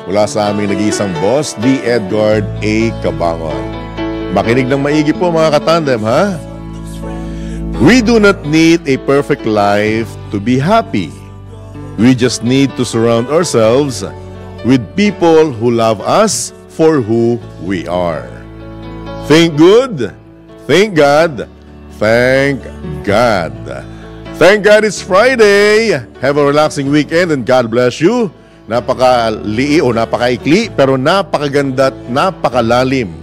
mula sa aming nag-iisang boss, D. Edgard A. Cabangon. Makinig ng maigi po mga katandem, ha? We do not need a perfect life to be happy. We just need to surround ourselves with people who love us for who we are. Think good, thank God, thank God. Thank God it's Friday. Have a relaxing weekend and God bless you. Napakaikli pero napakaganda at napakalalim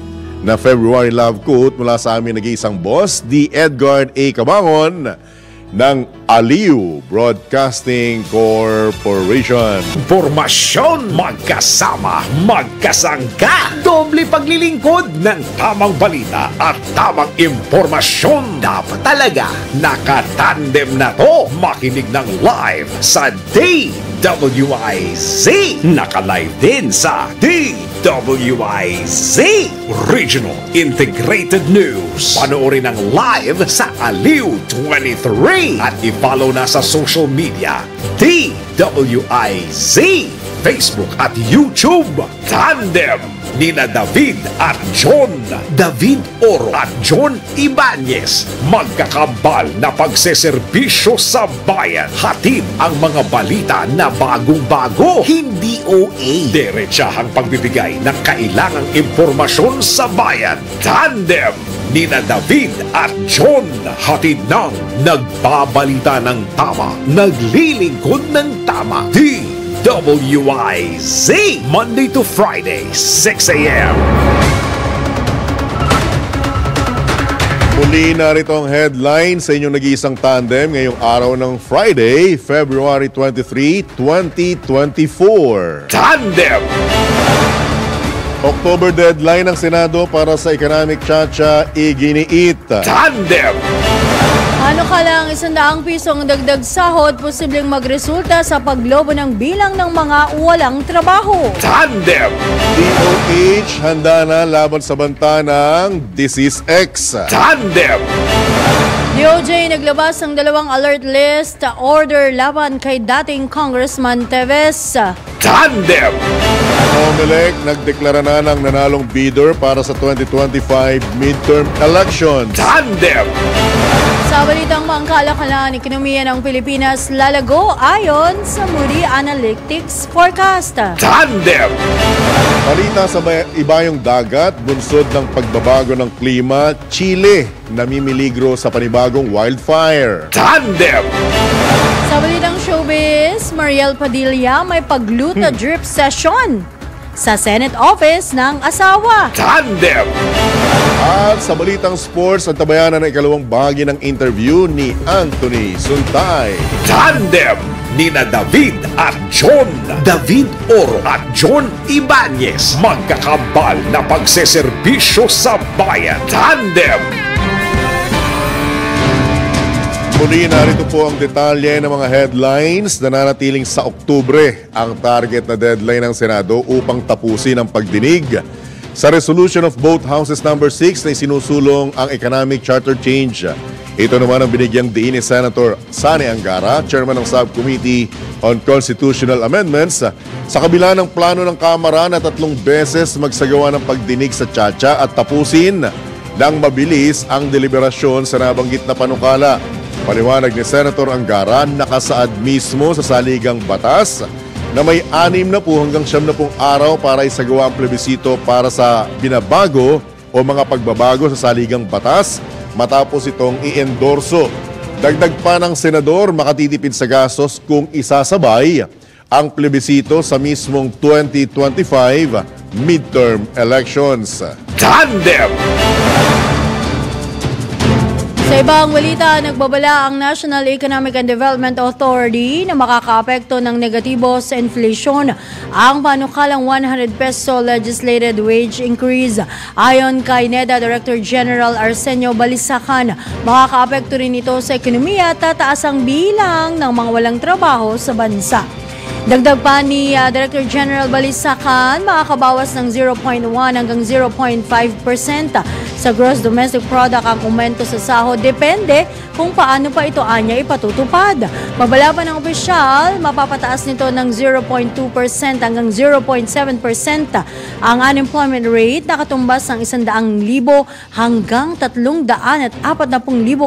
na February Love Quote mula sa aming nag-iisang boss, D. Edgard A. Cabangon ng Aliw Broadcasting Corporation. Impormasyon, magkasama, magkasangka. Doble paglilingkod ng tamang balita at tamang impormasyon. Dapat talaga nakatandem na to. Makinig ng live sa DWIZ. Naka-live din sa DWIZ Regional Integrated News. Panoorin ang live sa Aliw 23 at i-follow na sa social media DWIZ, Facebook at YouTube. Tandem nina David at John. David Oro at John Ibanez. Magkakambal na pagseserbisyo sa bayan. Hatid ang mga balita na bagong-bago. Hindi OA. Diretsahang pagbibigay ng kailangang impormasyon sa bayan. Tandem nina David at John. Hatid ng nagbabalita ng tama, naglilingkod ng tama. DWIZ, Monday to Friday, 6 a.m. Muli narito ang headline sa inyong nag-iisang tandem ngayong araw ng Friday, February 23, 2024. Tandem! October deadline ng Senado para sa Economic Chacha iginiit. Tandem! Ano ka lang, 100 pisong dagdag sahod posibleng magresulta sa paglobo ng bilang ng mga walang trabaho. Tandem! DOH handa na laban sa banta ng Disease X. Tandem! DOJ naglabas ng 2 alert list order laban kay dating Congressman Teves. Tandem! COMELEC nagdeklara na ng nanalong bidder para sa 2025 midterm elections. Tandem! Sa balitang pangkalakalan, ekonomiya ng Pilipinas lalago ayon sa Moody Analytics forecast. Tandem! Balita sa ibayong dagat, bunsod ng pagbabago ng klima, Chile namimiligro sa panibagong wildfire. Tandem! Sa balitang showbiz, Mariel Padilla may pagluta drip session sa Senate office ng asawa. Tandem! At sa balitang sports, ang tabayanan ng ikalawang bahagi ng interview ni Anthony Suntay. Tandem! Nina David at John. David Oro at John Ibanez. Magkakambal na pagseserbisyo sa bayan. Tandem! Muli narito po ang detalye ng mga headlines na nanatiling sa Oktubre ang target na deadline ng Senado upang tapusin ang pagdinig sa Resolution of Both Houses No. 6 na isinusulong ang Economic Charter Change. Ito naman ang binigyang diin ni Senator Sani Angara, Chairman ng Subcommittee on Constitutional Amendments, sa kabila ng plano ng Kamara na 3 beses magsagawa ng pagdinig sa Chacha at tapusin ng mabilis ang deliberasyon sa nabanggit na panukala. Paliwanag ni Senator Angara, nakasaad mismo sa saligang batas na may 6 hanggang 70 araw para isagawa ang plebisito para sa binabago o mga pagbabago sa saligang batas matapos itong i-endorso. Dagdag pa ng senador, makatitipid sa gastos kung isasabay ang plebisito sa mismong 2025 midterm elections. Tandem! Sa ibang balita, nagbabala ang National Economic and Development Authority na makakaapekto ng negatibo sa inflation ang panukalang 100 peso legislated wage increase. Ayon kay NEDA Director General Arsenio Balisacan, makakaapekto rin ito sa ekonomiya at tataas ang bilang ng mga walang trabaho sa bansa. Dagdag pa ni Director General Balisacan, makakabawas ng 0.1 hanggang 0.5% sa gross domestic product ang aumento sa sahod. Depende kung paano pa ito anya ipatutupad. Babala pa ng opisyal, mapapataas nito ng 0.2% hanggang 0.7% ang unemployment rate na katumbas ng 100,000 hanggang 340,000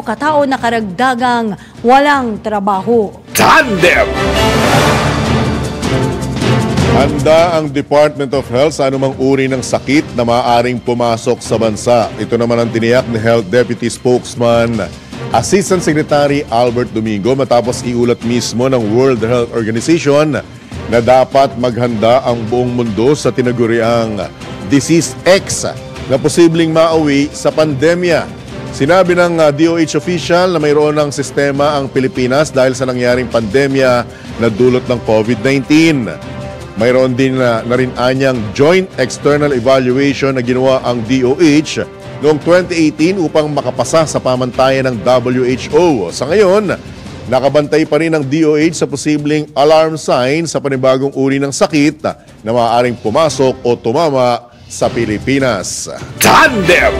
katao na karagdagang walang trabaho. Tandem! Handa ang Department of Health sa anumang uri ng sakit na maaaring pumasok sa bansa. Ito naman ang tiniyak ni Health Deputy Spokesman Assistant Secretary Albert Domingo matapos iulat mismo ng World Health Organization na dapat maghanda ang buong mundo sa tinaguriang Disease X na posibleng mauwi sa pandemya. Sinabi ng DOH official na mayroon ng sistema ang Pilipinas dahil sa nangyaring pandemya na dulot ng COVID-19. Mayroon din na rin anyang joint external evaluation na ginawa ang DOH noong 2018 upang makapasa sa pamantayan ng WHO. Sa ngayon, nakabantay pa rin ang DOH sa posibleng alarm sign sa panibagong uri ng sakit na maaaring pumasok o tumama sa Pilipinas. Tandem!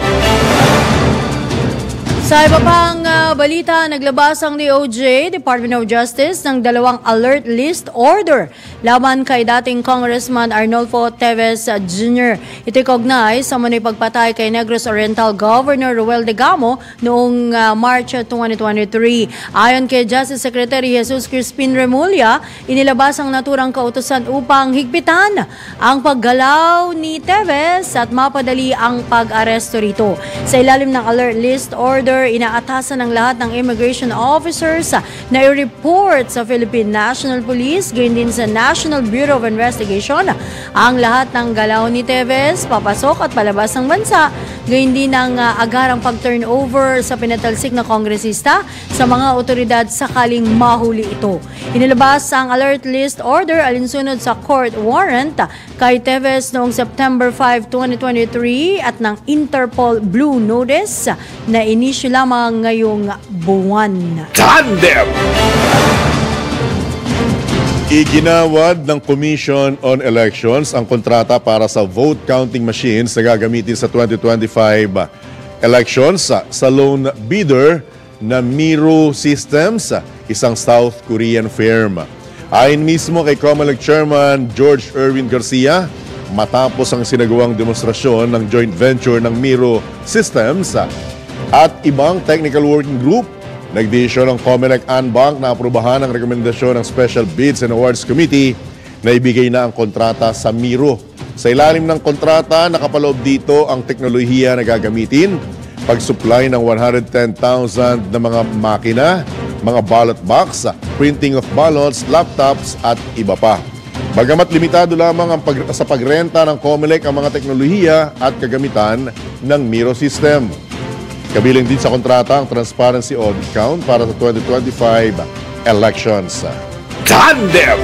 Sa iba pang balita, naglabas ang DOJ, Department of Justice, ng 2 alert list order laban kay dating Congressman Arnolfo Teves Jr. Ito'y kaugnay sa manoy pagpatay kay Negros Oriental Governor Roel Degamo noong March 2023. Ayon kay Justice Secretary Jesus Crispin Remulla, inilabas ang naturang kautusan upang higpitan ang paggalaw ni Teves at mapadali ang pag-aresto rito. Sa ilalim ng alert list order, inaatasan ng lahat ng immigration officers na i-report sa Philippine National Police, gayon din sa National Bureau of Investigation, ang lahat ng galaw ni Teves, papasok at palabas ng bansa, gayon din ang agarang pag-turnover sa pinatalsik na kongresista sa mga otoridad sakaling mahuli ito. Inilabas ang alert list order alinsunod sa court warrant kay Teves noong September 5, 2023 at ng Interpol Blue Notice na inisyu lamang ngayong buwan. Tandem! Iginawad ng Commission on Elections ang kontrata para sa vote counting machines na gagamitin sa 2025 elections sa lone bidder na Miro Systems, isang South Korean firm. Ayon mismo kay COMELEC Chairman George Erwin Garcia, matapos ang sinagawang demonstrasyon ng joint venture ng Miro Systems at ibang technical working group, nagdesisyon ng COMELEC Anbank na aprubahan ang rekomendasyon ng Special Bids and Awards Committee na ibigay na ang kontrata sa Miro. Sa ilalim ng kontrata, nakapaloob dito ang teknolohiya na gagamitin, pag-supply ng 110,000 na mga makina, mga ballot box, printing of ballots, laptops at iba pa. Bagamat limitado lamang sa pagrenta ng COMELEC ang mga teknolohiya at kagamitan ng Miro System. Kabilang din sa kontrata ang transparency audit count para sa 2025 elections. Tandem!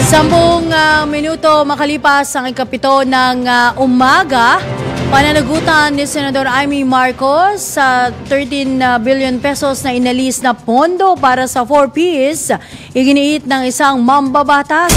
Sampung minuto makalipas ang ikapito ng umaga, pananagutan ni Senador Amy Marcos sa 13 billion pesos na inalis na pondo para sa 4Ps, iginiit ng isang mambabatas.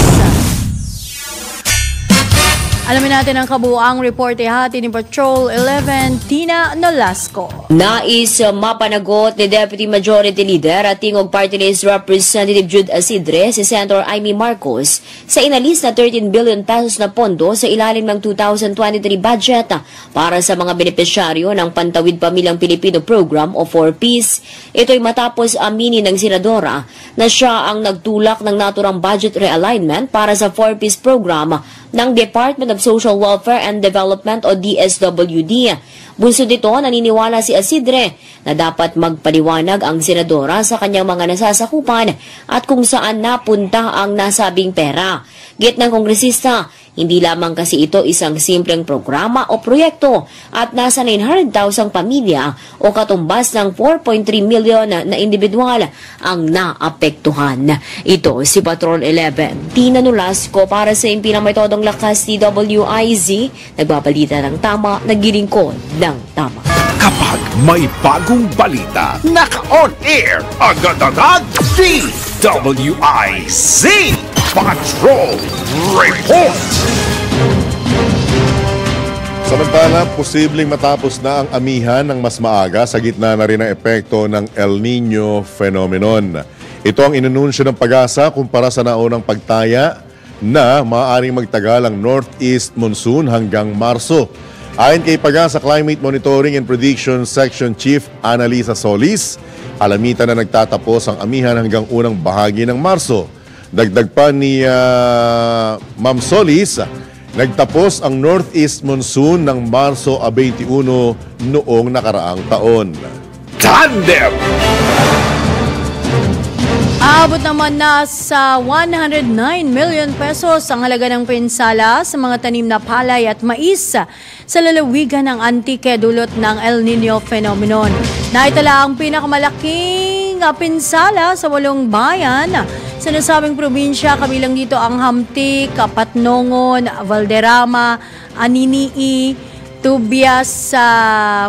Alamin natin ang kabuuang report hati ni Patrol 11, Tina Nolasco. Nais mapanagot ni Deputy Majority Leader at Tingog Party List Representative Jude Asidre si Senator Amy Marcos sa inalis na 13 billion pesos na pondo sa ilalim ng 2023 budget para sa mga benepisyaryo ng Pantawid Pamilyang Pilipino Program o 4Ps. Ito'y matapos aminin ng Senadora na siya ang nagtulak ng naturang budget realignment para sa 4Ps program ng Department of Social Welfare and Development o DSWD. Bunsod dito, naniniwala si Asidre na dapat magpaliwanag ang senadora sa kanyang mga nasasakupan at kung saan napunta ang nasabing pera. Git ng kongresista, hindi lamang kasi ito isang simpleng programa o proyekto at nasa 900,000 pamilya o katumbas ng 4.3 million na individual ang naapektuhan. Ito si Patrol 11, Tina Nolasco para sa impinang may todong lakas DWIZ, nagbabalita ng tama, naglilingkod ng tama. Kapag may bagong balita, naka-on air, agad-agad, DWIZ Patrol Report! Samantala, posibleng matapos na ang amihan ng mas maaga sa gitna na rin ng epekto ng El Nino phenomenon. Ito ang inununsyo ng Pag-asa kumpara sa naunang pagtaya na maaaring magtagal ang northeast monsoon hanggang Marso. Ayon kay Pag-asa Climate Monitoring and Prediction Section Chief Annalisa Solis, alamitan na nagtatapos ang amihan hanggang unang bahagi ng Marso. Dagdag pa ni Ma'am Solis, nagtapos ang northeast monsoon ng Marso 21 noong nakaraang taon. Tandem! Aabot naman na sa 109 million pesos ang halaga ng pinsala sa mga tanim na palay at mais sa lalawigan ng Antique dulot ng El Nino phenomenon. Naitala ang pinakamalaking pinsala sa 8 bayan sa nasabing probinsya, kabilang dito ang Hamtik, Patnongon, Valderrama, Aninii, Tubias,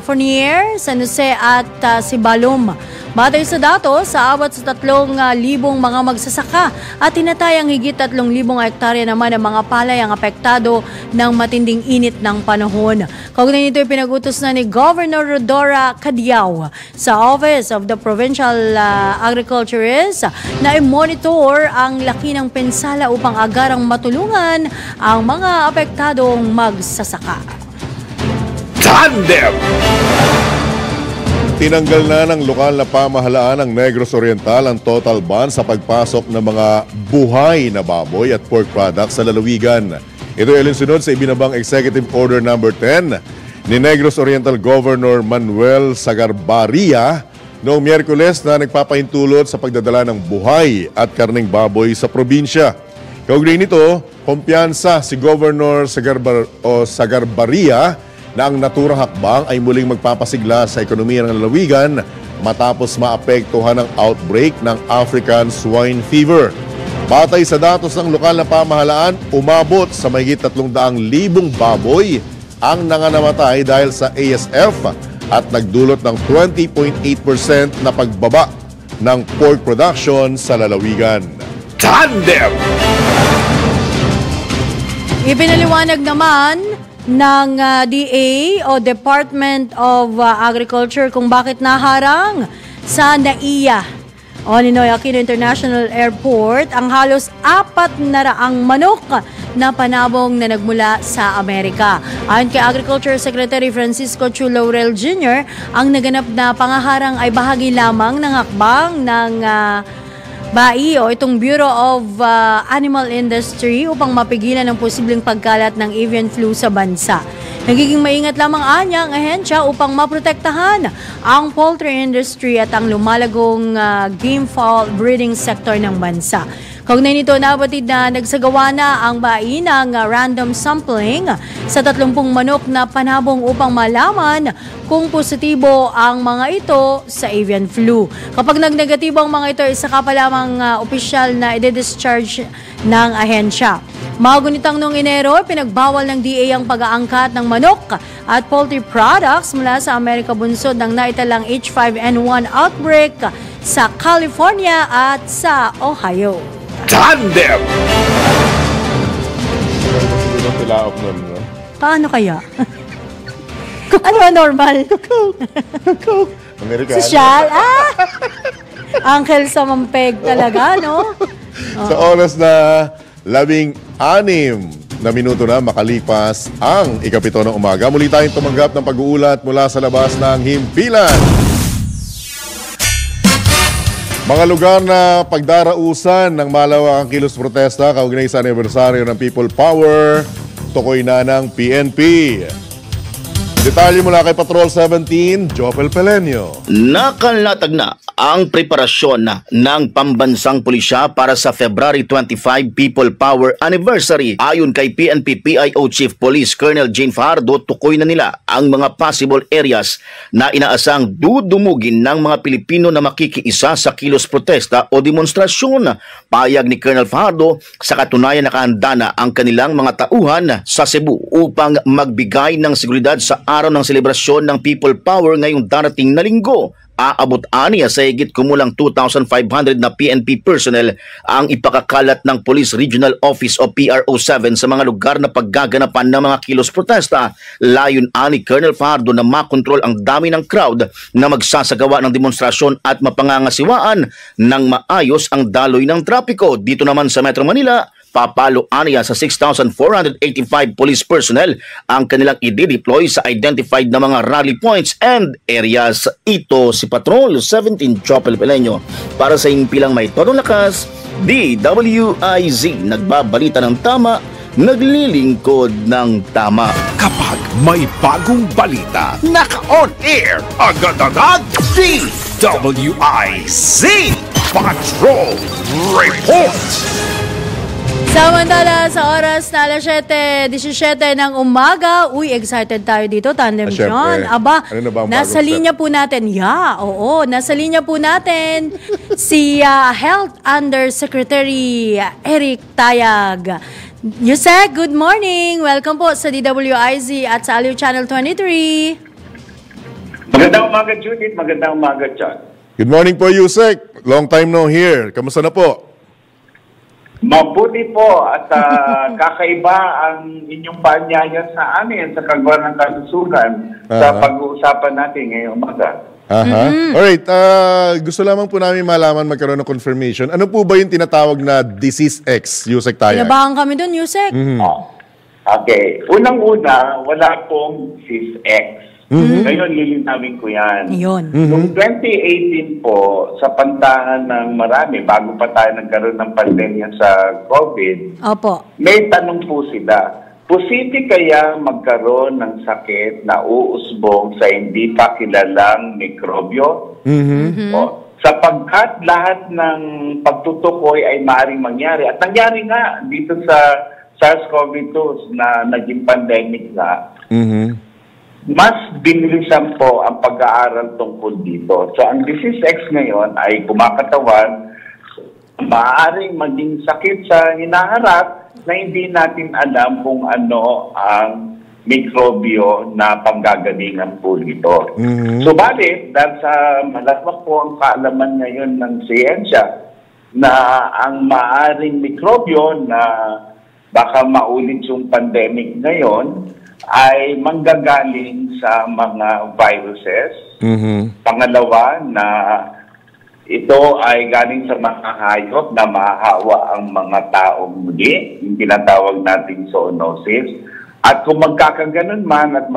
Fournier, San Jose at Sibalom. Batay sa datos, sa abot sa 3,000 mga magsasaka at tinatayang higit 3,000 hektarya naman ng mga palay ang apektado ng matinding init ng panahon. Kaugnay nito ay pinag-utos na ni Governor Rodora Cadiao sa Office of the Provincial Agriculturist na i-monitor ang laki ng pinsala upang agarang matulungan ang mga apektadong magsasaka. Tandem! Tinanggal na ng lokal na pamahalaan ng Negros Oriental ang total ban sa pagpasok ng mga buhay na baboy at pork products sa lalawigan. Ito ay alinsunod sa ibinabang Executive Order No. 10 ni Negros Oriental Governor Manuel Sagarbarria noong Miyerkules na nagpapahintulot sa pagdadala ng buhay at karneng baboy sa probinsya. Kaugnay nito, kumpiyansa si Governor Sagarbarria na ang naturang hakbang ay muling magpapasigla sa ekonomiya ng lalawigan matapos maapektuhan ng outbreak ng African Swine Fever. Batay sa datos ng lokal na pamahalaan, umabot sa mahigit 300,000 baboy ang nangangamatay dahil sa ASF at nagdulot ng 20.8% na pagbaba ng pork production sa lalawigan. Tandem! Ipinaliwanag naman ng DA o Department of Agriculture kung bakit naharang sa NAIA o Ninoy Aquino International Airport ang halos 400 manok na panabong na nagmula sa Amerika. Ayon kay Agriculture Secretary Francisco Chu Laurel Jr., ang naganap na pangaharang ay bahagi lamang ng hakbang ng BAI o itong Bureau of Animal Industry upang mapigilan ang posibleng pagkalat ng avian flu sa bansa. Nagiging maingat lamang anya ang ahensya upang maprotektahan ang poultry industry at ang lumalagong game fowl breeding sector ng bansa. Kaugnay nito, nabatid na nagsagawa na ang BAI ng random sampling sa 30 manok na panabong upang malaman kung positibo ang mga ito sa avian flu. Kapag nagnegatibo ang mga ito, isa ka pa lamang opisyal na i-discharge ng ahensya. Magunitang noong Enero, pinagbawal ng DA ang pag-aangkat ng manok at poultry products mula sa Amerika bunsod ng naitalang H5N1 outbreak sa California at sa Ohio. Tandem! Paano kaya? Ano normal? Amerikano. Sosyal? Uncle sa Mampeg talaga, no? Sa oras na 16 na minuto na makalipas ang ikapito ng umaga, muli tayong tumanggap ng pag-uulat mula sa labas ng himpilan. Mga lugar na pagdarausan ng malawakang kilos protesta kaugnay sa anibersaryo ng People Power, tukoy na ng PNP. Detalye mula kay Patrol 17, Jopel Pelenio. Nakalatag na ang preparasyon ng pambansang pulisya para sa February 25 People Power Anniversary. Ayon kay PNP PIO Chief Police Colonel Jane Fajardo, tukoy na nila ang mga possible areas na inaasang dudumugin ng mga Pilipino na makikiisa sa kilos protesta o demonstrasyon. Payag ni Colonel Fajardo, sa katunayan nakahanda na ang kanilang mga tauhan sa Cebu upang magbigay ng seguridad sa araw ng selebrasyon ng People Power ngayong darating na linggo. Aabot aniya sa higit kumulang 2,500 na PNP personnel ang ipakakalat ng Police Regional Office o PRO7 sa mga lugar na paggaganapan ng mga kilos protesta. Layon ani Colonel Fajardo na makontrol ang dami ng crowd na magsasagawa ng demonstrasyon at mapangangasiwaan ng maayos ang daloy ng trapiko. Dito naman sa Metro Manila, papalo aniya sa 6,485 police personnel ang kanilang i-deploy sa identified na mga rally points and areas. Ito si Patrol 17 Chopel Peleño para sa impilang may todong lakas, DWIZ, nagbabalita ng tama, naglilingkod ng tama. Kapag may bagong balita, naka-on air, agad-agad, DWIZ Patrol Report. Samantala, sa oras na alas 7:17 ng umaga, excited tayo dito, Tandem Syempre. John. Aba, Ano na ba ang nasa bagong linya po natin, nasa linya po natin si Health Undersecretary Eric Tayag. Yusek, good morning. Welcome po sa DWIZ at sa Aliw Channel 23. Magandang umaga, Judith. Magandang umaga, John. Good morning po, Yusek. Long time no here. Kamusta na po? Mabuti po at kakaiba ang inyong paanyaya sa amin sa kagawa ng kalusugan sa pag-uusapan natin ngayong umaga. Alright, gusto lamang po namin malaman, magkaroon ng confirmation. Ano po ba yung tinatawag na Disease X, Yusek Tayag? Pinabahan kami dun, Yusek. Okay. Unang-una, wala pong CIS-X. Ngayon, lilinawin ko yan. Yun. Noong 2018 po, sa pantahan ng marami, bago pa tayo nagkaroon ng pandemya sa COVID, Opo. may tanong po sila, posible kaya magkaroon ng sakit na uusbong sa hindi pa kilalang mikrobyo? O, sapagkat lahat ng pagtutukoy ay maaaring mangyari. At nangyari nga dito sa SARS-CoV-2 na naging pandemic nga, mas binilisan po ang pag-aaral tungkol dito. So, ang Disease X ngayon ay kumakatawan, maaaring maging sakit sa hinaharap na hindi natin alam kung ano ang mikrobyo na panggagalingan po dito. Subalit, dahil sa malaswak po ang kaalaman ngayon ng siyensya na ang maaaring mikrobyo na baka maulit yung pandemic ngayon ay manggagaling sa mga viruses. Pangalawa, na ito ay galing sa mga hayop na mahahawa ang mga taong muli, yung tinatawag nating zoonosis. At kung magkakaganon man at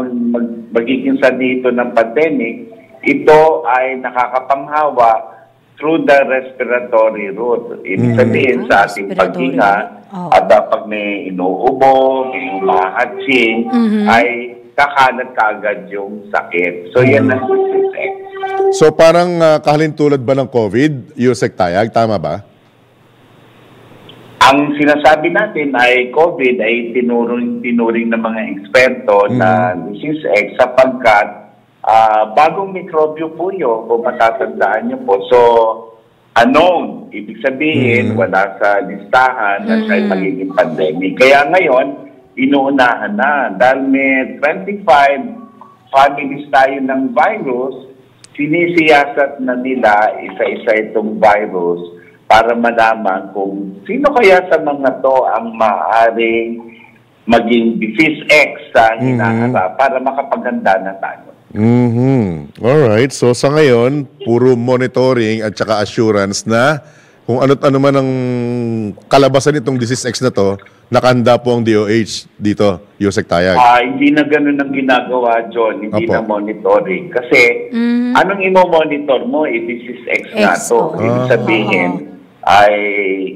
magiging sanhi ito ng pandemic, ito ay nakakapanghawa through the respiratory route. Ibig sabihin sa ating paghinga, at pag may inuubo, may umahatsin, ay kakalat kaagad yung sakit. So, yan ang Disease X. So parang kahalintulad ba ng COVID, Yusek Tayag? Tama ba? Ang sinasabi natin ay COVID ay tinuring ng mga eksperto na Disease X sapagkat bagong mikrobyo po yun, kung matatandaan niyo po. So, unknown. Ibig sabihin, wala sa listahan na siya magiging pandemic. Kaya ngayon, inuunahan na. Dahil may 25 families tayo ng virus, sinisiyasat na nila isa-isa itong virus para malaman kung sino kaya sa mga to ang maaaring maging Disease X sa hinaharap para makapaganda na tayo. Alright, so sa ngayon, puro monitoring at saka assurance na kung ano't ano man ang kalabasan itong Disease X na to, nakahanda po ang DOH dito, Yusek Tayag. Hindi na ganun ang ginagawa, John. Hindi na monitoring. Kasi, anong imo-monitor mo? Disease X na to. Ibig sabihin, ay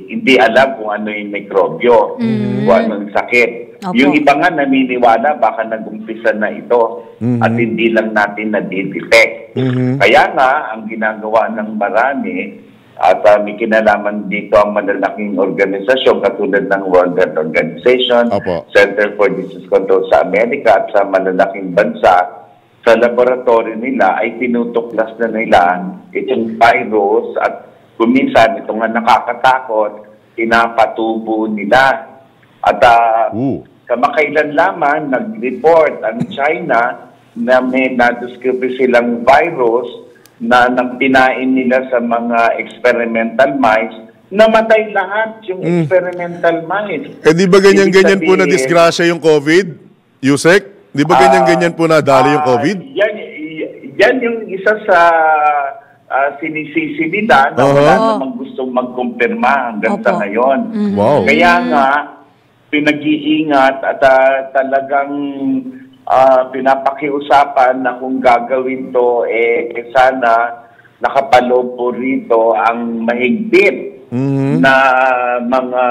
hindi alam kung ano yung mikrobyo, kung anong sakit. Yung iba nga naniniwala, baka nag-umpisa na ito at hindi lang natin na-detect. Kaya nga, ang ginagawa ng marami, at may kinalaman dito ang malalaking organisasyon katulad ng World Health Organization, Center for Disease Control sa Amerika at sa malalaking bansa, sa laboratory nila ay tinutuklas na nila itong virus at kuminsan itong nakakatakot, pinapatubo nila. At kamakailan lamang nag-report ang China na may na-discover silang virus na nang pinain nila sa mga experimental mice, namatay lahat yung experimental mice. Di ba ganyan-ganyan Ibig po na sabihin, disgrasya yung COVID, Yusek? Di ba ganyan-ganyan po na dali yung COVID? Yan yung isa sa sinisisi nila na wala namang gustong magkumpirma hanggang sa ngayon. Wow. Kaya nga, pinag-iingat at talagang pinapakiusapan na kung gagawin to, sana nakapaloob po rito ang mahigpit na mga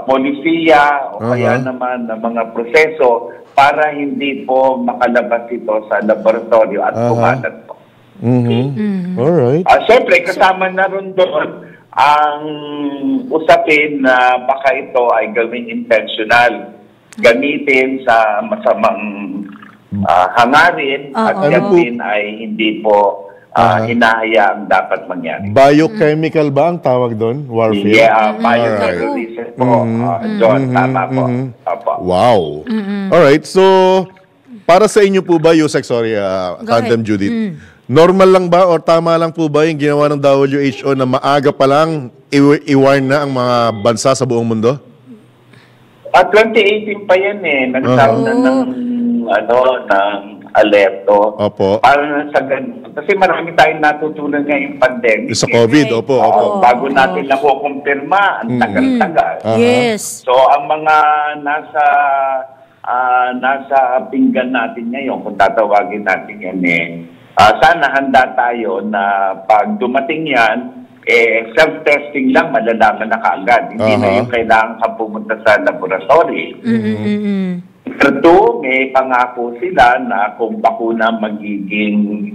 polisiya o kaya naman na mga proseso para hindi po makalabas ito sa laboratorio at kumalat po. Alright. Siyempre, kasama na rin doon ang usapin na baka ito ay gawing intentional, gamitin sa masamang hangarin at gawin ay hindi po hinahayaang dapat mangyari. Biochemical ba ang tawag doon? Warfare? Yeah, bioterrorism po. John, tama po. Opo. Wow. Alright, so para sa inyo po ba, Yusek, sorry, Tandem Judith, normal lang ba or tama lang po ba yung ginawa ng WHO na maaga pa lang i-warn na ang mga bansa sa buong mundo? 2018 pa yan nagsaroon na ng alerto. Opo. Para sa ganun. Kasi marami tayong natutunan ngayong pandemic. Sa COVID, opo. Bago natin nakukumpirma, ang tagal-tagal. Yes. So, ang mga nasa pinggan natin ngayon, kung tatawagin natin yan sana handa tayo na pag dumating yan, self-testing lang, malalaman na kaagad. Hindi na yung kailangan ka pumunta sa laboratory. Number 2, may pangako sila na kung bakuna magiging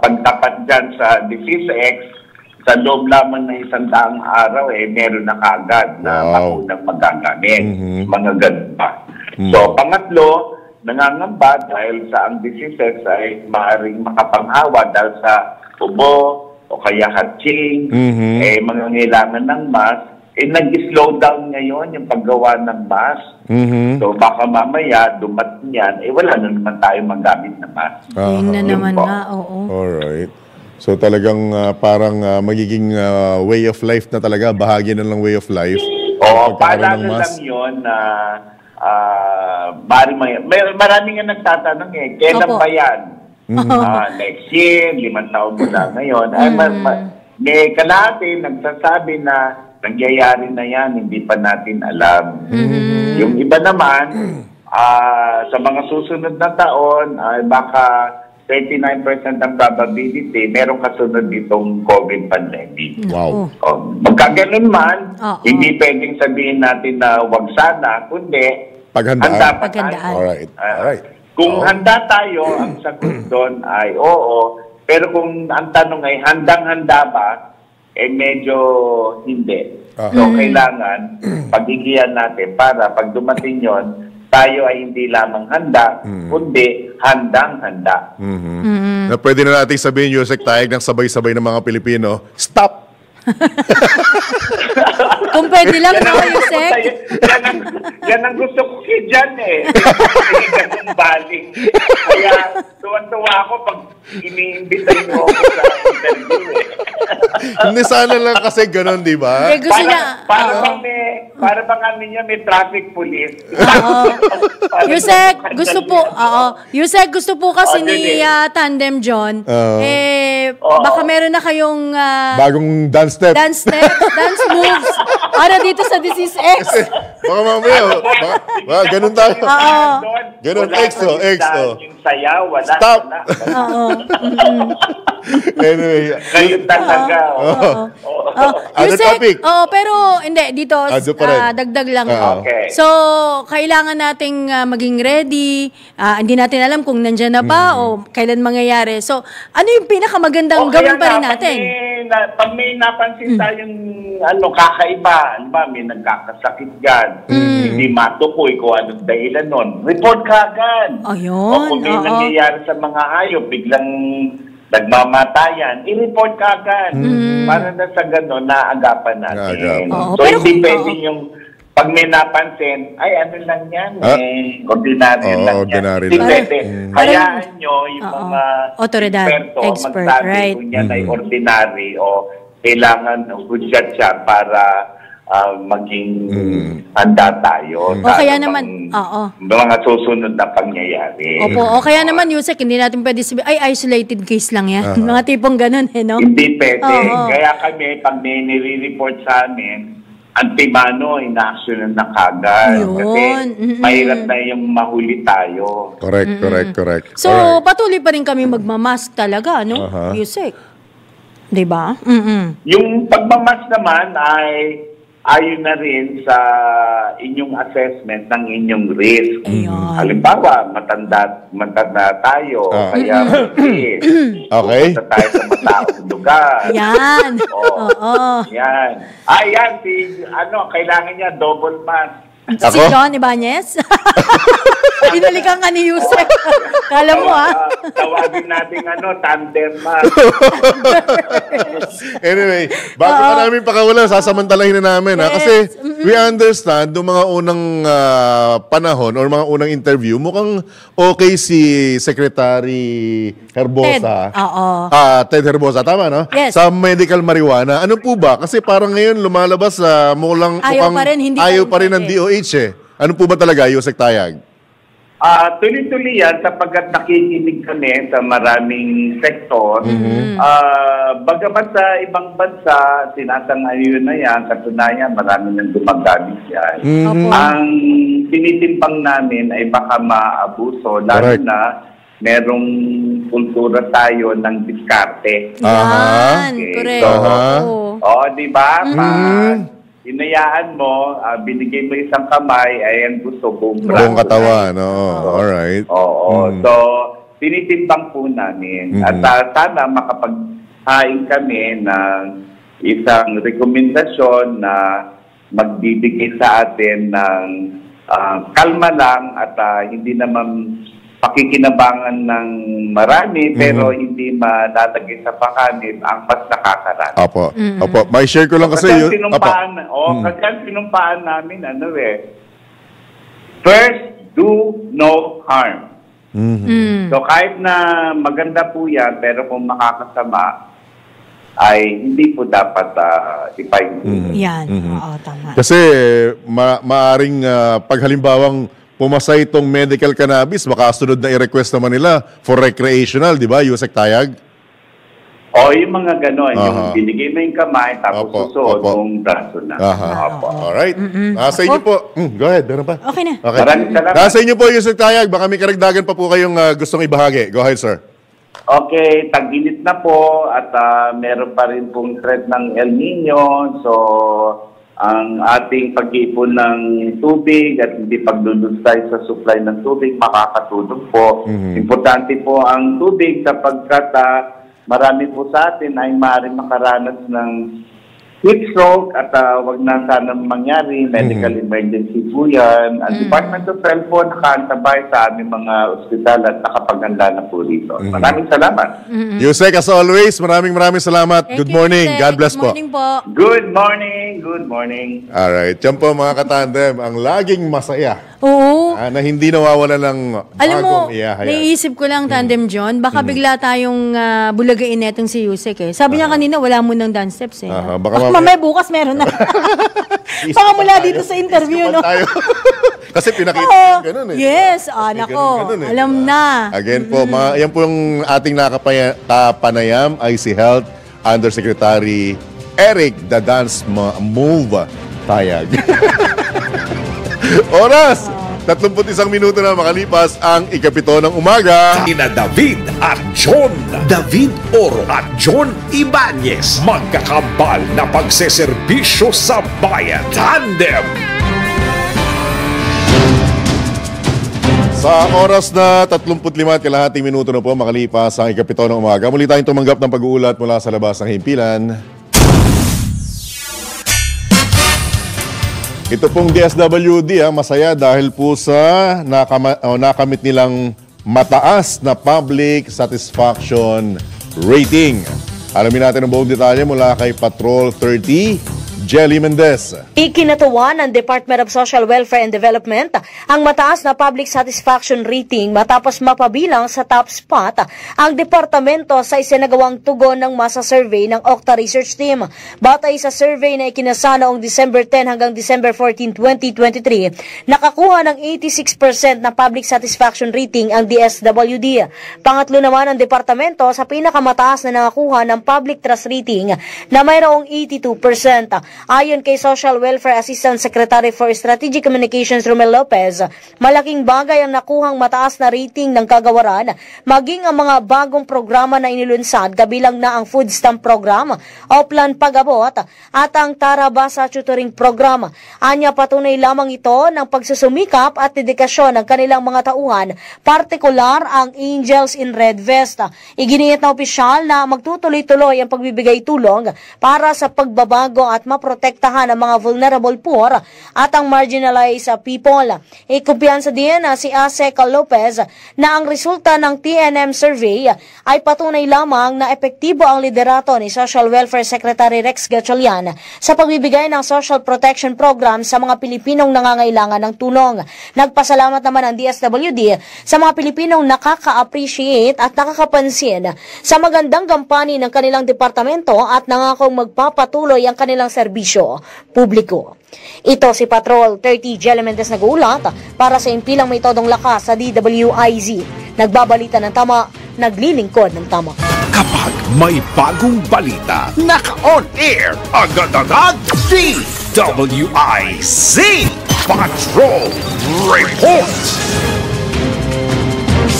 pagtapat dyan sa Disease X, sa loob lamang ng 100 araw, meron na kaagad na bakunang magagamit. Mga ganun pa. So, pangatlo, nangangamba dahil sa ang diseases ay maaaring makapanghawa dahil sa ubo o kaya hatching, mangangailangan ng mask, nag-slow down ngayon yung paggawa ng mask. So baka mamaya dumating yan, wala na naman tayo magamit na mask. Yun na naman nga, oo. Alright. So talagang parang magiging way of life na talaga, bahagi na lang way of life. Paalala lang yun na marami nga nagtatanong kailan ba yan? Next year, 5 taon mula ngayon. May kalahati nagsasabi na nangyayari na yan, hindi pa natin alam. Yung iba naman, sa mga susunod na taon, baka 39% ang probability, merong kasunod ditong COVID pandemic. Wow. Magkaganon man, hindi pwedeng sabihin natin na wag sana, kundi paghandaan. Alright. Kung handa tayo, ang sagot doon ay oo. Pero kung ang tanong ay handang-handa ba, medyo hindi. So, kailangan pagigihan natin para pag dumating yon, tayo ay hindi lamang handa, kundi handang-handa. Na pwede na natin sabihin, Yusek, tayag ng sabay-sabay ng mga Pilipino, stop! Kung pwede lang, no, Yusek? Yan ang gusto ko kay Jan ganun baling. Kaya tuwan-tuwa ako pag iniimbita mo ako sa interview Hindi, sana lang kasi ganun, di ba? Gusto niya. Para bang niya may traffic police. Yusek, gusto po, Yusek, gusto po kasi ni Tandem John, baka meron na kayong bagong dance step. Dance moves. Para dito sa Disease X. Baka mamaya, baka ganun tayo. Ganun, exo. Yung sayaw, wala. Stop! Anyway. Kayo talaga. Other topic. Pero hindi, dito, dagdag lang. Okay. So, kailangan nating maging ready. Hindi natin alam kung nandyan na ba o kailan mangyayari. So, ano yung pinakamagandang gawin pa rin natin? Pag may napansin tayong kakaiba, may nagkakasakit yan, hindi matukoy kung anong dahilan nun, report ka agad. Ayun. O kung may nangyayari sa mga hayop, biglang nagmamatayan, i-report ka agad. Para na sa gano'n, naagapan natin. So, pero hindi pwedeng yung pag may napansin, ay ano lang yan, ordinary Oo, lang ordinary yan. lang. Pwede. Hayaan nyo yung Oo. mga Otoridad, expert, magsabi right. kung yan ay ordinary o kailangan hudyat siya para maging handa tayo. O kaya naman, mga susunod na pangyayari. Opo, o kaya naman, Yusek, hindi natin pwede sabihin, ay, isolated case lang yan. Mga tipong ganun, no? Hindi pwede. Oo. Kaya kami, pag may nire-report sa amin, antimano, ina-actionan na kagad. Yun. Kasi mahirap na yung mahuli tayo. Correct. So, Alright. patuloy pa rin kami magmamask talaga, no? Yusek. Diba? Yung pagmamas naman ay ayon na rin sa inyong assessment ng inyong risk. Ayun. Halimbawa, matanda tayo, kaya Okay. pupunta tayo sa mataong lugar. Yan. Oo. Yan. Yan, kailangan niya double mask. Si Ako? John Ibanez? Binalikan ka ni Yusek. Kala mo, Tawagin natin tandem mask. Anyway, bago pa namin pakawalan, sasamantalahin na namin. Yes. Kasi we understand, noong mga unang panahon or mga unang interview, mukhang okay si Secretary Herbosa. Ted, oo. Ted Herbosa, tama, no? Yes. Sa medical marijuana. Ano po ba? Kasi parang ngayon lumalabas mukhang Ayaw pa rin, hindi ayaw pa pa rin rin ng DOH eh. Ano po ba talaga, Yusek Tayag? Tuloy-tuloy yan sapagkat nakikinig kami sa maraming sektor. Bagamat sa ibang bansa, sinasang-ayon na yan, katunayan marami nang gumagamit yan. Opo. Ang tinitimbang namin ay baka maabuso, lalo Correct. na merong kultura tayo ng diskarte. Yan. Okay. Correct. Oo, di ba? Inayaan mo, binigay mo isang kamay, ayan gusto, buong Buong katawan, oo. Alright. Oo. So, tinitimbang po namin. At sana makapaghain kami ng isang rekomendasyon na magbibigay sa atin ng kalma lang at hindi naman pakikinabangan ng marami pero hindi malalagay sa pakanib ang mas nakakarami. Opo. May share ko lang kasi Kasi yun. ang sinumpaan namin, first, do no harm. So kahit na maganda po yan, pero kung makakasama, ay hindi po dapat ipaintindi. Yan. Oo, tama. Kasi maaring pag halimbawang pumasa itong medical cannabis, makasunod na i-request naman nila for recreational, di ba, Yusek Tayag? Yung mga gano'n, yung binigay mo yung kamay, tapos susunod yung braso na. Alright. Nasa inyo po. Go ahead, meron pa. Okay na. Okay. Maraming salamat. Nasa inyo po, Yusek Tayag. Baka may karagdagan pa po kayong gustong ibahagi. Go ahead, sir. Okay, tag-init na po at meron pa rin pong threat ng El Nino. So, ang ating pag-iipon ng tubig at hindi paglulustay sa supply ng tubig makakatulong po. Importante po ang tubig sapagkat marami po sa atin ay maaaring makaranas ng heat stroke at wag na sana mangyari, medical emergency po yan. Ang Department of Health po nakaantabay sa aming mga ospital at nakapaganda na po dito. Maraming salamat. Yusek, as always, maraming salamat. Thank Good you, morning. Yusek. God bless Good po. morning po. Good morning. Good morning. Alright. Yan po mga katandem, ang laging masaya Oo. na hindi nawawala ng Alam mo, bagong iyahayag. naiisip ko lang, Tandem John, baka bigla tayong bulagain netong si Yusek eh. Sabi niya kanina, wala mo ng dance steps eh. Baka mamaya bukas meron na. Baka mula dito sa interview, no? Tayo. Kasi pinakita Oo. yung ganun eh. Yes, nako. ganun eh. Alam na. Again po, yan po yung ating nakapanayam ay si Health Undersecretary Eric The Dance Move Tayag. Oras! 31 minuto na makalipas ang ikapito ng umaga. Ina David at John. David Oro at John Ibanez. Magkakambal na pagseserbisyo sa bayan. Tandem. Sa oras na 35 minuto na po makalipas ang ikapito ng umaga, muli tayong tumanggap ng pag-uulat mula sa labas ng himpilan. Ito pong DSWD masaya dahil po sa nakamit nilang mataas na public satisfaction rating. Alamin natin ang buong detalye mula kay Patrol 30, Jelly Mendez. Ikinatuwa ng Department of Social Welfare and Development ang mataas na public satisfaction rating matapos mapabilang sa top spot ang departamento sa isinagawang tugon ng masa survey ng Okta Research Team. Batay sa survey na ikinasa noong December 10 hanggang December 14, 2023, nakakuha ng 86% na public satisfaction rating ang DSWD. Pangatlo naman ang departamento sa pinakamataas na nakakuha ng public trust rating na mayroong 82%. Ayon kay Social Welfare Assistant Secretary for Strategic Communications Romel Lopez, malaking bagay ang nakuhang mataas na rating ng kagawaran, maging ang mga bagong programa na inilunsad kabilang na ang food stamp program, Oplan Pag-abot at ang Tara Basa Tutoring Program. Anya patunay lamang ito ng pagsusumikap at dedikasyon ng kanilang mga tauhan, partikular ang Angels in Red Vest. Iginiit na opisyal na magtutuloy-tuloy ang pagbibigay tulong para sa pagbabago at maprotektahan ang mga vulnerable poor at ang marginalized people. Kumpiyansa din si Asek Lopez na ang resulta ng TNM survey ay patunay lamang na epektibo ang liderato ni Social Welfare Secretary Rex Gatchalian sa pagbibigay ng social protection program sa mga Pilipinong nangangailangan ng tulong. Nagpasalamat naman ang DSWD sa mga Pilipinong nakaka-appreciate at nakakapansin sa magandang gampani ng kanilang departamento at nangakong magpapatuloy ang kanilang serbisyo publiko. Ito si Patrol 30 Jelly Mendez nag-uulat para sa impilang may todong lakas sa DWIZ. Nagbabalita ng tama, naglilingkod ng tama. Kapag may bagong balita, naka-on air, agad-agad, DWIZ Patrol Report.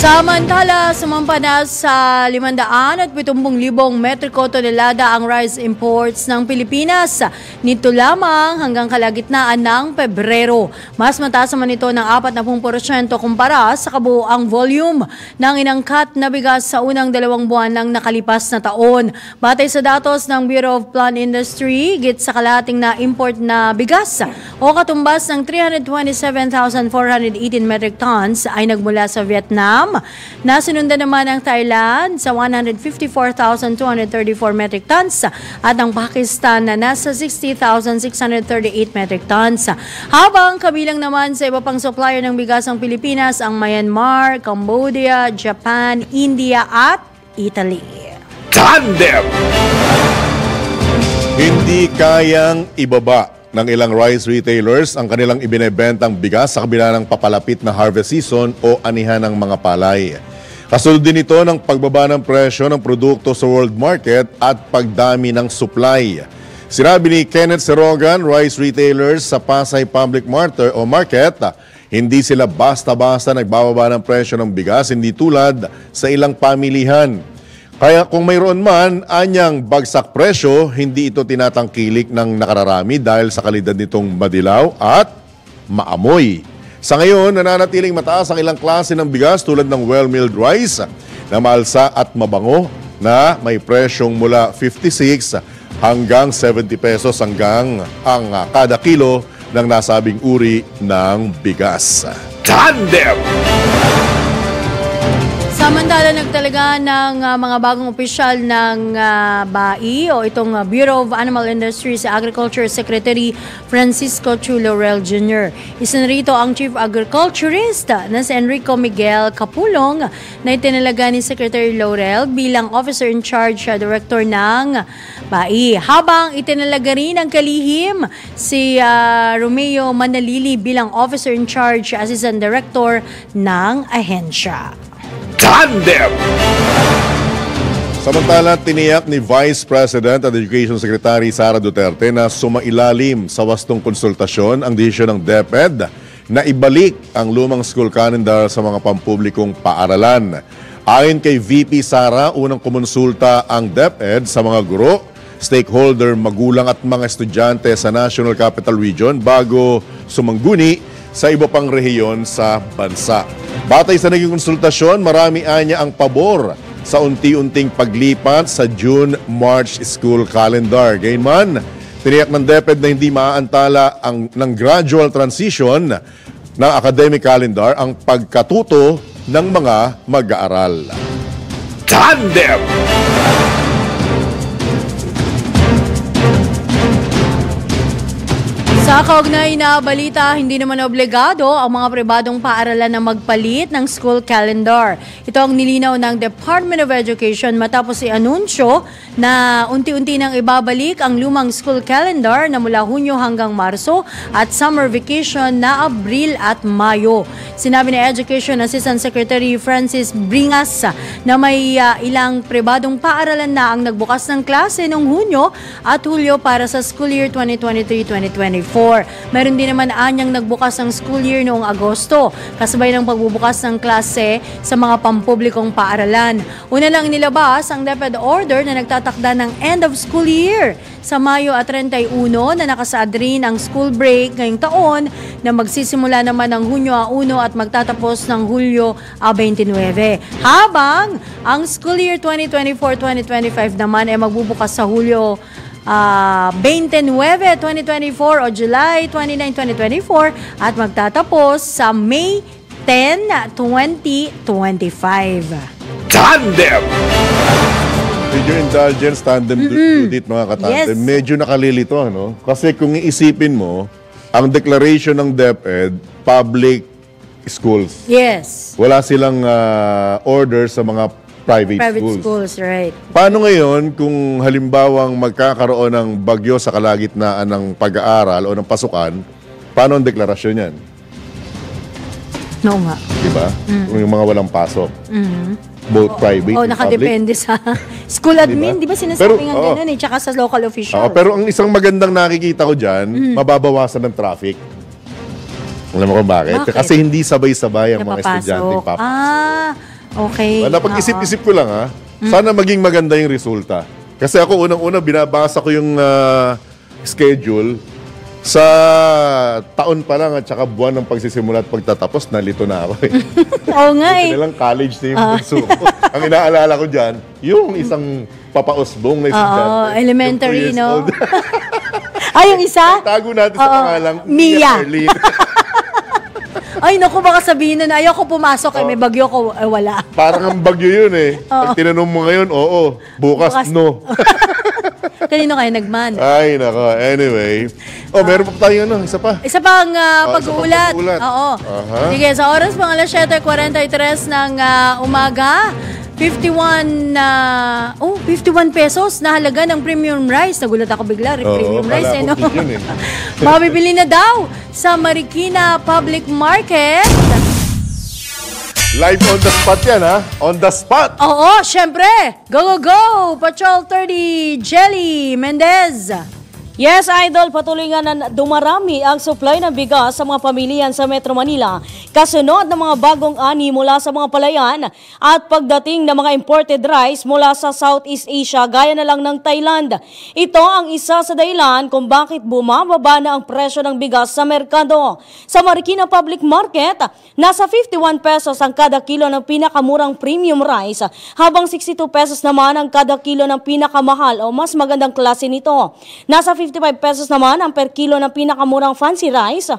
Samantala, sumampa na sa 570,000 metriko tonelada ang rice imports ng Pilipinas. Nito lamang hanggang kalagitnaan ng Pebrero. Mas mataas naman ito ng 40% kumpara sa kabuuang volume ng inangkat na bigas sa unang 2 buwan ng nakalipas na taon. Batay sa datos ng Bureau of Plant Industry, higit sa kalahating na import na bigas o katumbas ng 327,418 metric tons ay nagmula sa Vietnam. Nasundan naman ang Thailand sa 154,234 metric tons at ang Pakistan na nasa 60,638 metric tons. Habang kabilang naman sa iba pang supplier ng bigas ng Pilipinas ang Myanmar, Cambodia, Japan, India at Italy. Tandem! Hindi kayang ibaba ng ilang rice retailers ang kanilang ibinebentang bigas sa kabila ng papalapit na harvest season o anihan ng mga palay. Kasunod din ito ng pagbaba ng presyo ng produkto sa world market at pagdami ng supply. Sinabi ni Kenneth Serogan, rice retailers sa Pasay Public Market, hindi sila basta-basta nagbababa ng presyo ng bigas, hindi tulad sa ilang pamilihan. Kaya kung mayroon man anyang bagsak presyo, hindi ito tinatangkilik ng nakararami dahil sa kalidad nitong madilaw at maamoy. Sa ngayon, nananatiling mataas ang ilang klase ng bigas tulad ng well-milled rice na maalsa at mabango na may presyong mula 56 hanggang 70 pesos hanggang ang kada kilo ng nasabing uri ng bigas. Tandem! Samantala, nagtalaga ng mga bagong opisyal ng BAI o itong Bureau of Animal Industry sa Agriculture Secretary Francisco Chu Laurel Jr. Isa na rito ang Chief Agriculturist na si Enrico Miguel Capulong na itinalaga ni Secretary Laurel bilang Officer in Charge Director ng BAI. Habang itinalaga rin ang kalihim si Romeo Manalili bilang Officer in Charge Assistant Director ng ahensya. Tandem! Samantala, tiniyak ni Vice President at Education Secretary Sara Duterte na sumailalim sa wastong konsultasyon ang desisyon ng DepEd na ibalik ang lumang school calendar sa mga pampublikong paaralan. Ayon kay VP Sara, unang kumonsulta ang DepEd sa mga guro, stakeholder, magulang at mga estudyante sa National Capital Region bago sumangguni sa iba pang rehiyon sa bansa. Batay sa naging konsultasyon, marami anya ang pabor sa unti-unting paglipat sa June-March school calendar. Gayunman, tiniyak ng DepEd na hindi maaantala ng gradual transition ng academic calendar ang pagkatuto ng mga mag-aaral. Tandem! Sa kaugnay na balita, hindi naman obligado ang mga pribadong paaralan na magpalit ng school calendar. Ito ang nilinaw ng Department of Education matapos i-anunsyo na unti-unti nang ibabalik ang lumang school calendar na mula Hunyo hanggang Marso at summer vacation na Abril at Mayo. Sinabi ni Education Assistant Secretary Francis Bringas na may ilang pribadong paaralan na ang nagbukas ng klase noong Hunyo at Hulyo para sa school year 2023-2024. Meron din naman anyang nagbukas ng school year noong Agosto, kasabay ng pagbubukas ng klase sa mga pampublikong paaralan. Una lang nilabas ang DepEd order na nagtatakda ng end of school year sa Mayo at 31 na nakasaad rin ang school break ngayong taon na magsisimula naman ng Hunyo 1 at magtatapos ng Hulyo 29. Habang ang school year 2024-2025 naman ay magbubukas sa Hulyo 29, 2024 o July 29, 2024 at magtatapos sa May 10, 2025. Tandem! Video indulgence, tandem date mga katandem. Yes. Medyo nakalilito, ano? Kasi kung iisipin mo, ang declaration ng DepEd, public schools. Yes. Wala silang order sa mga private schools, right. Paano ngayon kung halimbawang magkakaroon ng bagyo sa kalagitnaan ng pag-aaral o ng pasukan, paano ang deklarasyon yan? No nga. Diba? Kung yung mga walang pasok. Both private and nakadepende sa school admin. Di ba sinasabi nga ganun eh, tsaka sa local official. Pero ang isang magandang nakikita ko dyan, mababawasan ng traffic. Alam mo kung bakit? Kasi hindi sabay-sabay ang mga estudyante papasok. Okay. Napag-isip-isip ko lang sana maging maganda yung resulta. Kasi ako unang-una binabasa ko yung schedule sa taon pa lang at saka buwan ng pagsisimula at pagtatapos, nalito na ako eh. Oo nga eh. Buti nilang college na yung bunso ko. Ang inaalala ko dyan, yung isang papausbong na estudyante. Elementary, yung 2 years no? old. Yung isa? Tago natin sa pangalang Mia. Arlene. Ay, naku, baka sabihin na ayoko pumasok, may bagyo ko, wala. Parang ang bagyo yun eh. Pag tinanong mo ngayon, oo. Bukas, no. Kanino kayo nagman? Ay, nako. Anyway. Meron pa tayo isa pa. Isa pang pag-uulat. Oo. Sige, sa oras pang alas 7:43 ng umaga, 51 pesos na halaga ng premium rice. Nagulat ako bigla, premium rice eh, no? Mabibili na daw sa Marikina Public Market. Live on the spot yan, ha? On the spot! Oo, syempre! Go, go, go! Patrol 30, Jelly Mendez. Yes, Idol, patuloy nga na dumarami ang supply ng bigas sa mga pamilyan sa Metro Manila kasunod ng mga bagong ani mula sa mga palayan at pagdating ng mga imported rice mula sa Southeast Asia gaya na lang ng Thailand. Ito ang isa sa dahilan kung bakit bumababa na ang presyo ng bigas sa merkado. Sa Marikina Public Market, nasa 51 pesos ang kada kilo ng pinakamurang premium rice habang 62 pesos naman ang kada kilo ng pinakamahal o mas magandang klase nito. Nasa 55 pesos naman ang per kilo ng pinakamurang fancy rice.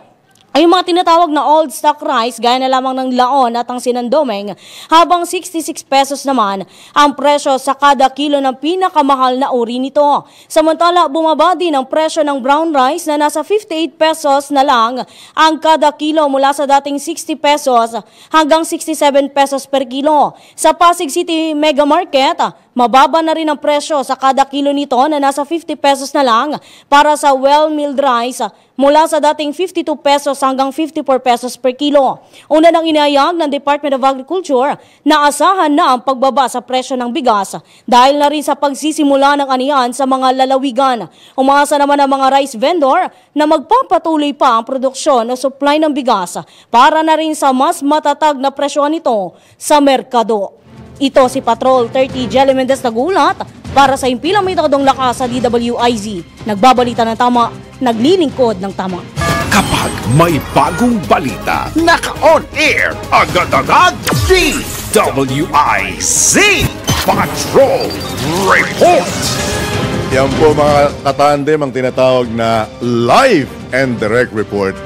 Ay mga tinatawag na old stock rice gaya na lamang ng Laon at ang Sinandomeng, habang 66 pesos naman ang presyo sa kada kilo ng pinakamahal na uri nito. Samantala, bumaba din ang presyo ng brown rice na nasa 58 pesos na lang ang kada kilo mula sa dating 60 pesos hanggang 67 pesos per kilo. Sa Pasig City Mega Market, mababa na rin ang presyo sa kada kilo nito na nasa 50 pesos na lang para sa well-milled rice mula sa dating 52 pesos hanggang 54 pesos per kilo. Una nang inayag ng Department of Agriculture na asahan na ang pagbaba sa presyo ng bigas dahil na rin sa pagsisimula ng anihan sa mga lalawigan. Umaasa naman ang mga rice vendor na magpapatuloy pa ang produksyon o supply ng bigas para na rin sa mas matatag na presyo nito sa merkado. Ito si Patrol 30 Jelly Mendez nagulat para sa impilang may takdong lakas sa DWIZ. Nagbabalita ng tama, naglilingkod ng tama. Kapag may bagong balita, naka-on air, agad-agad, DWIZ Patrol Report! Yan po mga katandem ang tinatawag na live and direct report.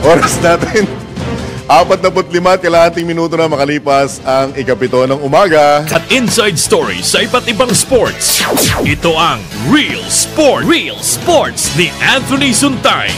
Oras natin 45 minuto na makalipas ang ikapito ng umaga. At inside stories sa iba't ibang sports. Ito ang Real Sports ni Anthony Suntay.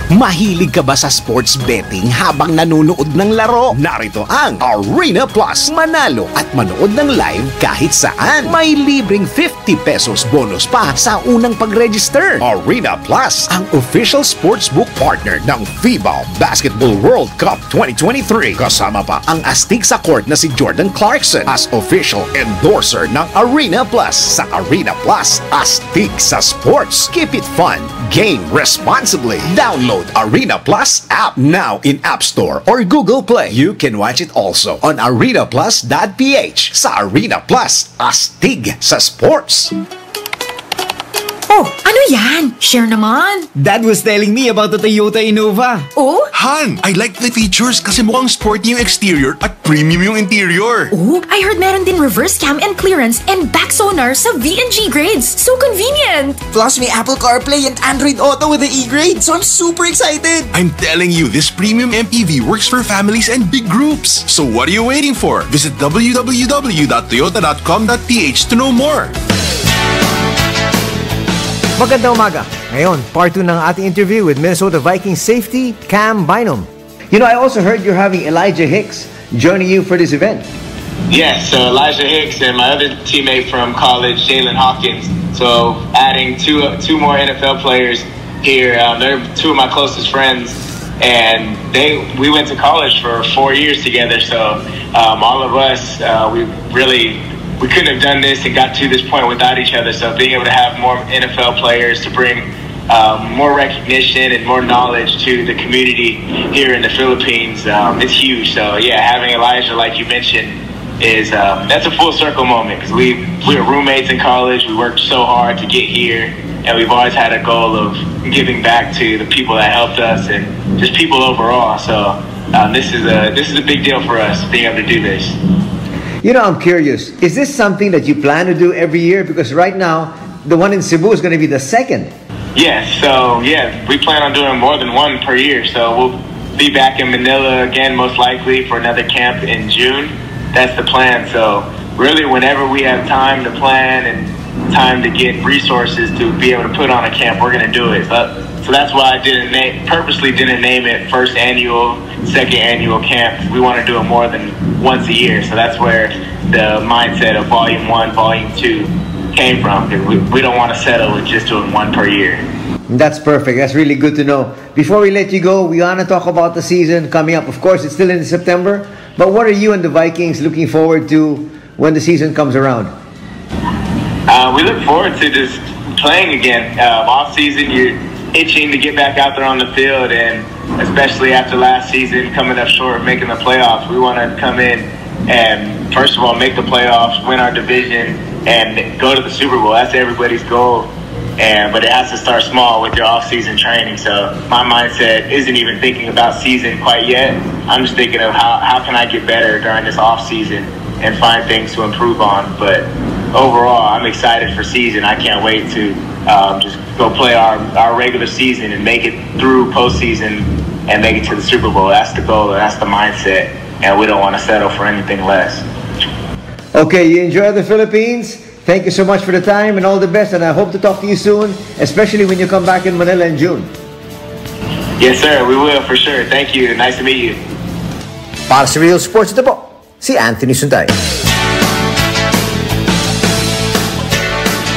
Mahilig ka ba sa sports betting habang nanonood ng laro? Narito ang Arena Plus. Manalo at manood ng live kahit saan. May libreng 50 pesos bonus pa sa unang pag-register. Arena Plus, ang official sportsbook partner ng FIBA Basketball World Cup 2023. Kasama pa ang astig sa court na si Jordan Clarkson as official endorser ng Arena Plus. Sa Arena Plus, astig sa sports. Keep it fun. Game responsibly. Download Arena Plus app now in App Store or Google Play. You can watch it also on arenaplus.ph. Sa Arena Plus, astig sa sports. Oh, ano yan? Share naman. Dad was telling me about the Toyota Innova. Oh? Han, I like the features kasi mukhang sporty yung exterior at premium yung interior. Oh, I heard meron din reverse cam and clearance and back sonar sa V&G grades. So convenient. Plus may Apple CarPlay and Android Auto with the E-grade. So I'm super excited. I'm telling you, this premium MPV works for families and big groups. So what are you waiting for? Visit www.toyota.com.ph to know more. Magandang umaga. Ngayon, part 2 ng ating interview with Minnesota Vikings safety Cam Bynum. You know, I also heard you're having Elijah Hicks joining you for this event. Yes, so Elijah Hicks and my other teammate from college, Jalen Hawkins. So adding two more NFL players here. They're two of my closest friends, and we went to college for 4 years together. So all of us, we couldn't have done this and got to this point without each other. So being able to have more NFL players to bring more recognition and more knowledge to the community here in the Philippines, it's huge. So yeah, having Elijah, like you mentioned, is that's a full circle moment because we were roommates in college. We worked so hard to get here, and we've always had a goal of giving back to the people that helped us and just people overall. So this is a big deal for us being able to do this. You know, I'm curious, is this something that you plan to do every year? Because right now, the one in Cebu is going to be the second. Yes, so yeah, we plan on doing more than one per year. So we'll be back in Manila again, most likely, for another camp in June. That's the plan. So really, whenever we have time to plan and time to get resources to be able to put on a camp, we're going to do it. So that's why I purposely didn't name it first annual, second annual camp. We want to do it more than once a year. So that's where the mindset of Volume 1, Volume 2 came from. We don't want to settle with just doing one per year. That's perfect. That's really good to know. Before we let you go, we want to talk about the season coming up. Of course, it's still in September. But what are you and the Vikings looking forward to when the season comes around? We look forward to just playing again. Off season, you're itching to get back out there on the field, and especially after last season coming up short, making the playoffs, we want to come in and first of all make the playoffs, win our division, and go to the Super Bowl. That's everybody's goal, but it has to start small with your off-season training. So my mindset isn't even thinking about season quite yet. I'm just thinking of how can I get better during this off-season and find things to improve on. But overall, I'm excited for season. I can't wait to just go play our regular season and make it through postseason and make it to the Super Bowl. That's the goal. That's the mindset. And we don't want to settle for anything less. Okay, you enjoy the Philippines. Thank you so much for the time and all the best. And I hope to talk to you soon, especially when you come back in Manila in June. Yes, sir. We will for sure. Thank you. Nice to meet you. Para sa Real Sports, ito po, si Anthony Suntay.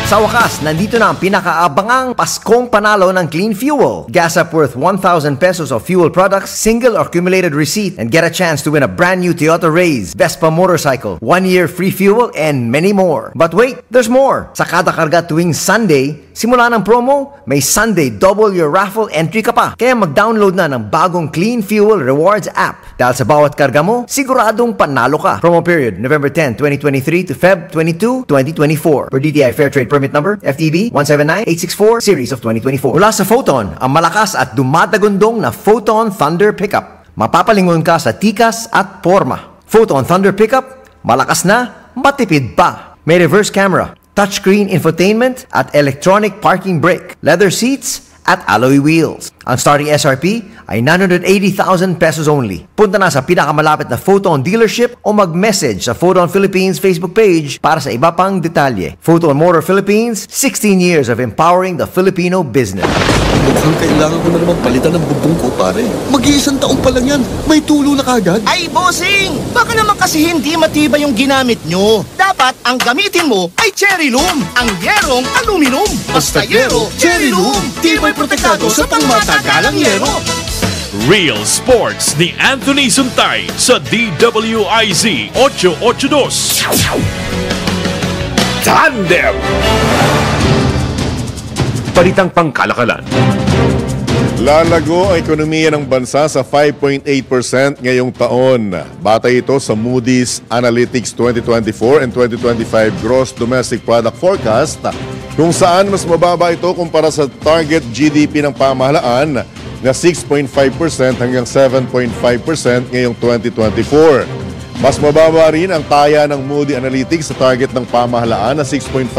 Sa wakas, nandito na ang pinakaabangang Paskong panalo ng Clean Fuel. Gas up worth 1,000 pesos of fuel products, single or accumulated receipt, and get a chance to win a brand new Toyota Raze, Vespa motorcycle, 1-year free fuel, and many more. But wait, there's more! Sa kada karga tuwing Sunday, simula ng promo, may Sunday double your raffle entry ka pa. Kaya mag-download na ng bagong Clean Fuel Rewards app. Dahil sa bawat karga mo, siguradong panalo ka. Promo period, November 10, 2023 to Feb 22, 2024. Per DTI Fair Trade Permit Number, FTB 179864, Series of 2024. Mula sa Photon, ang malakas at dumadagundong na Photon Thunder Pickup. Mapapalingon ka sa tikas at porma. Photon Thunder Pickup, malakas na, matipid pa. May reverse camera, touchscreen infotainment at electronic parking brake, leather seats, at alloy wheels. Ang starting SRP ay 980,000 pesos only. Punta na sa pinakamalapit na Photon dealership o mag-message sa Photon Philippines Facebook page para sa iba pang detalye. Photon Motor Philippines, 16 years of empowering the Filipino business. Mukhang kailangan ko na naman palitan ng bubong ko, pare. Mag-iisang taong pa lang yan. May tulo na kagad. Ay, bossing! Baka naman kasi hindi matibay yung ginamit nyo. Dapat ang gamitin mo ay Cherry Loom, ang yerong aluminum. Basta yero, Cherry Loom. Tibay protektado sa pangmatagalang yero. Real Sports ni Anthony Suntay sa DWIZ 882. Tandem! Balitang pangkalakalan. Lalago ang ekonomiya ng bansa sa 5.8% ngayong taon. Batay ito sa Moody's Analytics 2024 and 2025 Gross Domestic Product Forecast, kung saan mas mababa ito kumpara sa target GDP ng pamahalaan na 6.5% hanggang 7.5% ngayong 2024. Mas mababa rin ang taya ng Moody Analytics sa target ng pamahalaan na 6.5%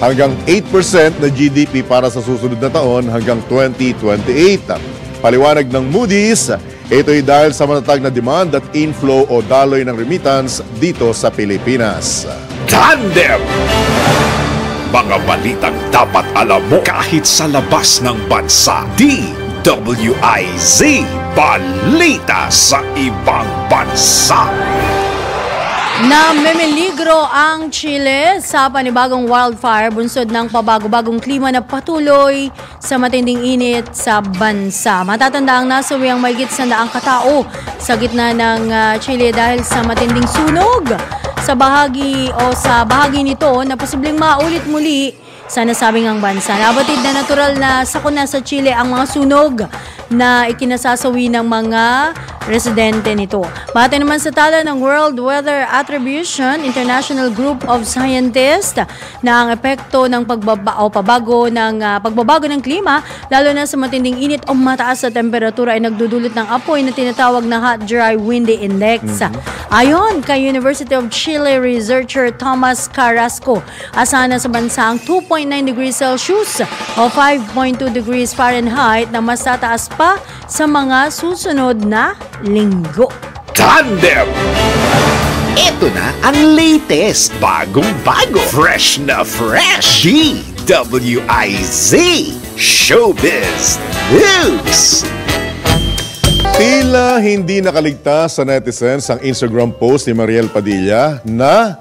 hanggang 8% na GDP para sa susunod na taon hanggang 2028. Paliwanag ng Moody's, ito'y dahil sa matatag na demand at inflow o daloy ng remittance dito sa Pilipinas. Tandem! Mga balitang dapat alam mo kahit sa labas ng bansa. DWIZ, balita sa ibang bansa. Namimiligro ang Chile sa panibagong wildfire bunsod ng pabago-bagong klima na patuloy sa matinding init sa bansa. Matatanda ang nasawi ang mahigit 100 katao sa gitna ng Chile dahil sa matinding sunog sa bahagi nito na posibleng maulit muli sa nasabing ang bansa. Nabatid na natural na sakuna sa Chile ang mga sunog na ikinasasawi ng mga residente nito. Batay naman sa tala ng World Weather Attribution International Group of Scientists na ang epekto ng pagbabago ng klima, lalo na sa matinding init o mataas sa temperatura, ay nagdudulot ng apoy na tinatawag na Hot Dry Windy Index. Ayon kay University of Chile researcher Thomas Carrasco, asahan na sa bansa ang 2.9 degrees Celsius o 5.2 degrees Fahrenheit na mas tataas pa sa mga susunod na linggo. Tandem! Ito na ang latest, bagong-bago, fresh na fresh, DWIZ Showbiz News. Tila hindi nakaligtas sa netizens ang Instagram post ni Mariel Padilla na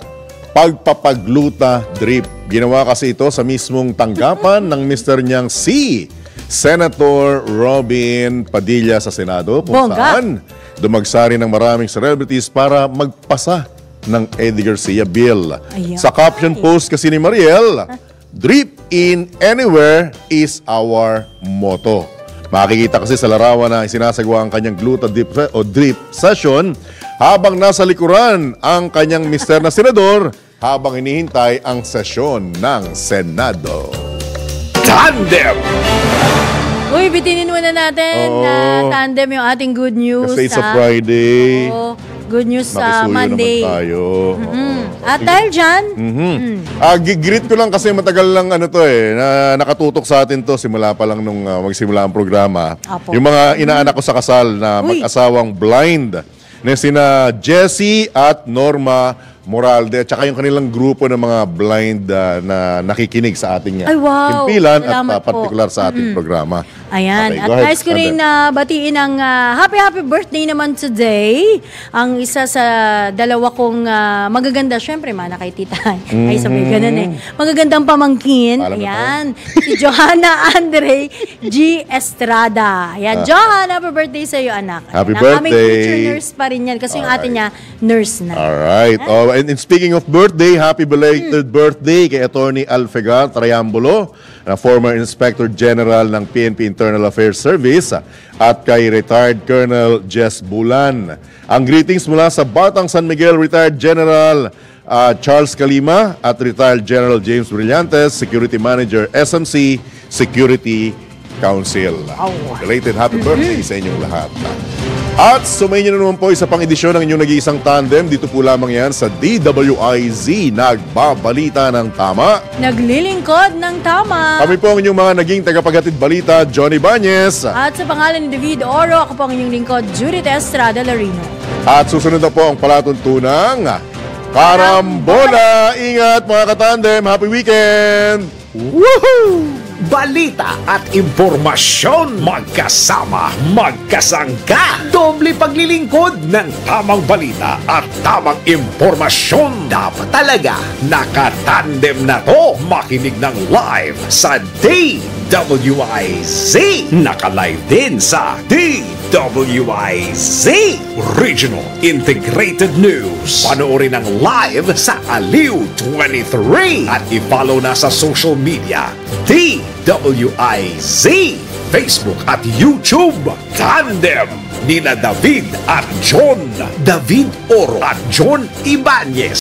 pagpapagluta drip. Ginawa kasi ito sa mismong tanggapan ng mister niyang si Senator Robin Padilla sa Senado, kung saan dumagsari ng maraming celebrities para magpasa ng Eddie Garcia bill. Sa caption post kasi ni Mariel, "Drip in anywhere is our motto." Makikita kasi sa larawan na isinasagawa ang kanyang gluta drip session habang nasa likuran ang kanyang mister na senador habang hinihintay ang sesyon ng Senado. Tandem! Uy, bitinin muna natin na tandem yung ating good news. Kasi it's a Friday. Good news sa Monday. Naman tayo. At dahil dyan, greet ko lang kasi matagal lang na nakatutok sa atin to simula pa lang nung magsimula ang programa. Yung mga inaanak ko sa kasal na mag-asawang blind na sina Jessie at Norma Moralde, at saka yung kanilang grupo ng mga blind na nakikinig sa ating himpilan at partikular sa ating programa. Ayan. Okay, at nais ko rin batiin ang happy birthday naman today. Ang isa sa dalawa kong magaganda, syempre mana kay tita. Ay sabi ganun magagandang pamangkin. Ayan. Si Johanna Andre G. Estrada. Ayan. Johanna, happy birthday sa iyo, anak. Happy birthday. Aming teacher nurse pa rin yan kasi yung ate niya nurse na. Alright. And speaking of birthday, happy belated birthday kay Attorney Alfegar Trayambulo, na former Inspector General ng PNP Internal Affairs Service, at kay retired Colonel Jess Bulan. Ang greetings mula sa Batang San Miguel retired General Charles Calima at retired General James Brillantes, Security Manager SMC Security Council. Belated happy birthday sa inyong lahat. At sumayin nyo naman po isa pang edisyon ng inyong nag-iisang tandem. Dito po lamang yan sa DWIZ. Nagbabalita ng tama. Naglilingkod ng tama. Kami po ang inyong mga naging tagapaghatid balita, Johnny Ibanez. At sa pangalan ni David Oro, ako po ang inyong lingkod, Judith Estrada Larino. At susunod na po ang palatuntunang Karambola. Ingat mga katandem. Happy weekend! Woohoo! Balita at impormasyon magkasama, magkasangka. Doble paglilingkod ng tamang balita at tamang impormasyon. Dapat talaga nakatandem na to. Makinig ng live sa DWIZ. Naka-live din sa DWIZ Regional Integrated News. Panoorin ang live sa Aliw 23 at i-follow na sa social media DWIZ Facebook at YouTube. Tandem nina David at John. David Oro at John Ibanez.